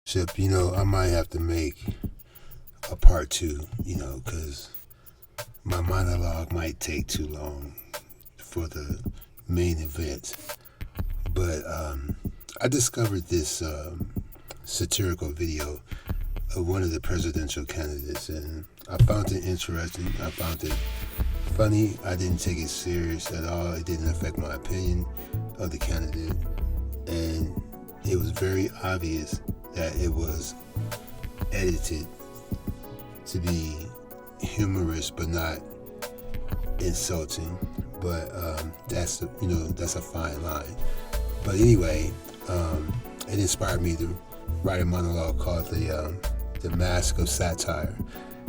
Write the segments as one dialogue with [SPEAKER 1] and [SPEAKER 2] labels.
[SPEAKER 1] I might have to make a part two, because my monologue might take too long for the main event. But I discovered this satirical video of one of the presidential candidates, and I found it interesting. I found it funny. I didn't take it serious at all. It didn't affect my opinion of the candidate, and it was very obvious that it was edited to be humorous but not insulting. But that's a fine line. But anyway, it inspired me to write a monologue called the Mask of Satire.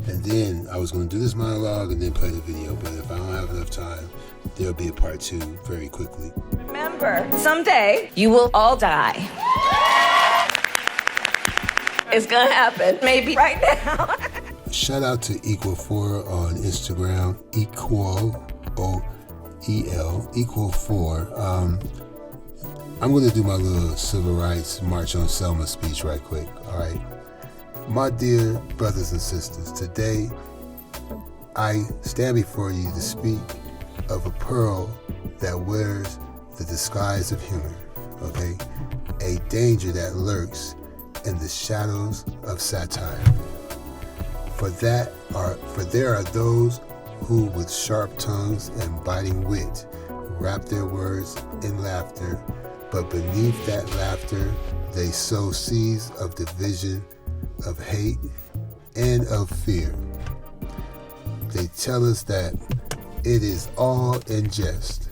[SPEAKER 1] And then I was going to do this monologue and then play the video, but if I don't have enough time, there'll be a part two very quickly.
[SPEAKER 2] Remember, someday you will all die. It's gonna happen, maybe right now.
[SPEAKER 1] Shout out to Equal4 on Instagram, Equal4. I'm going to do my little civil rights March on Selma speech right quick, all right? My dear brothers and sisters, today I stand before you to speak of a pearl that wears the disguise of humor, okay? A danger that lurks in the shadows of satire. For there are those who with sharp tongues and biting wit wrap their words in laughter, but beneath that laughter they sow seeds of division, of hate, and of fear. They tell us that it is all in jest,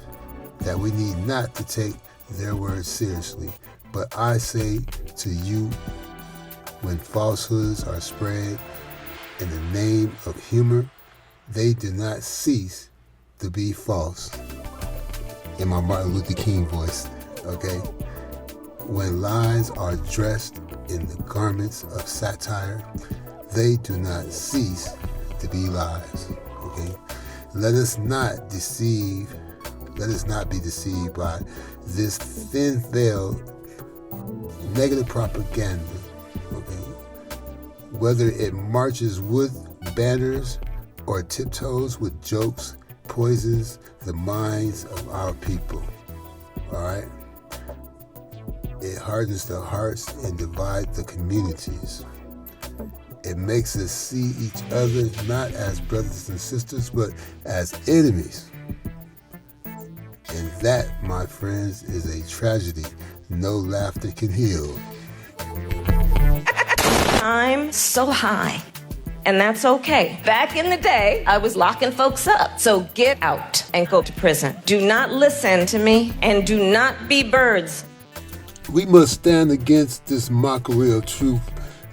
[SPEAKER 1] that we need not to take their words seriously. But I say to you, when falsehoods are spread in the name of humor, they do not cease to be false. In my Martin Luther King voice, okay? When lies are dressed in the garments of satire, they do not cease to be lies, okay? Let us not be deceived by this thin-veiled negative propaganda, okay? Whether it marches with banners or tiptoes with jokes, poisons the minds of our people, all right? It hardens the hearts and divides the communities. It makes us see each other not as brothers and sisters, but as enemies. And that, my friends, is a tragedy no laughter can heal.
[SPEAKER 2] I'm so high, and that's okay. Back in the day, I was locking folks up. So get out and go to prison. Do not listen to me, and do not be birds.
[SPEAKER 1] We must stand against this mockery of truth.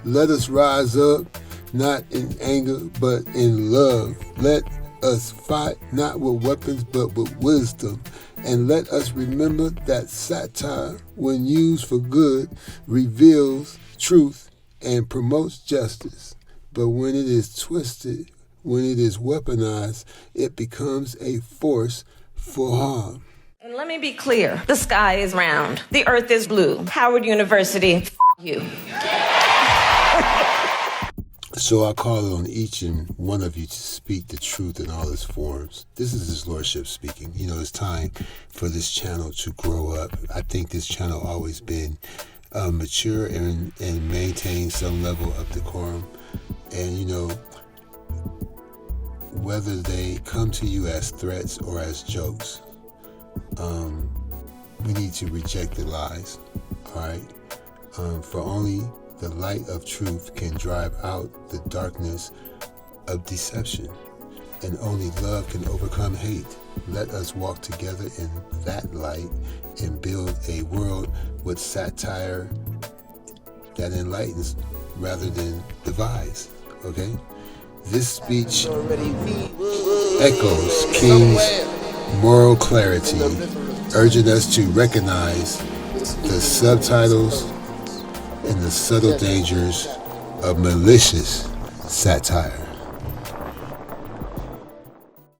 [SPEAKER 1] Let us rise up, not in anger, but in love. Let us fight not with weapons, but with wisdom. And let us remember that satire, when used for good, reveals truth and promotes justice. But when it is twisted, when it is weaponized, it becomes a force for harm.
[SPEAKER 2] And let me be clear, the sky is round, the earth is blue. Howard University, you.
[SPEAKER 1] So I call on each and one of you to speak the truth in all its forms. This is His Lordship speaking. It's time for this channel to grow up. I think this channel always been mature and maintain some level of decorum. And, whether they come to you as threats or as jokes, we need to reject the lies, all right? For only the light of truth can drive out the darkness of deception, and only love can overcome hate. Let us walk together in that light and build a world with satire that enlightens rather than divides, okay? This speech echoes King's moral clarity, urging us to recognize the subtitles and the subtle dangers of malicious satire.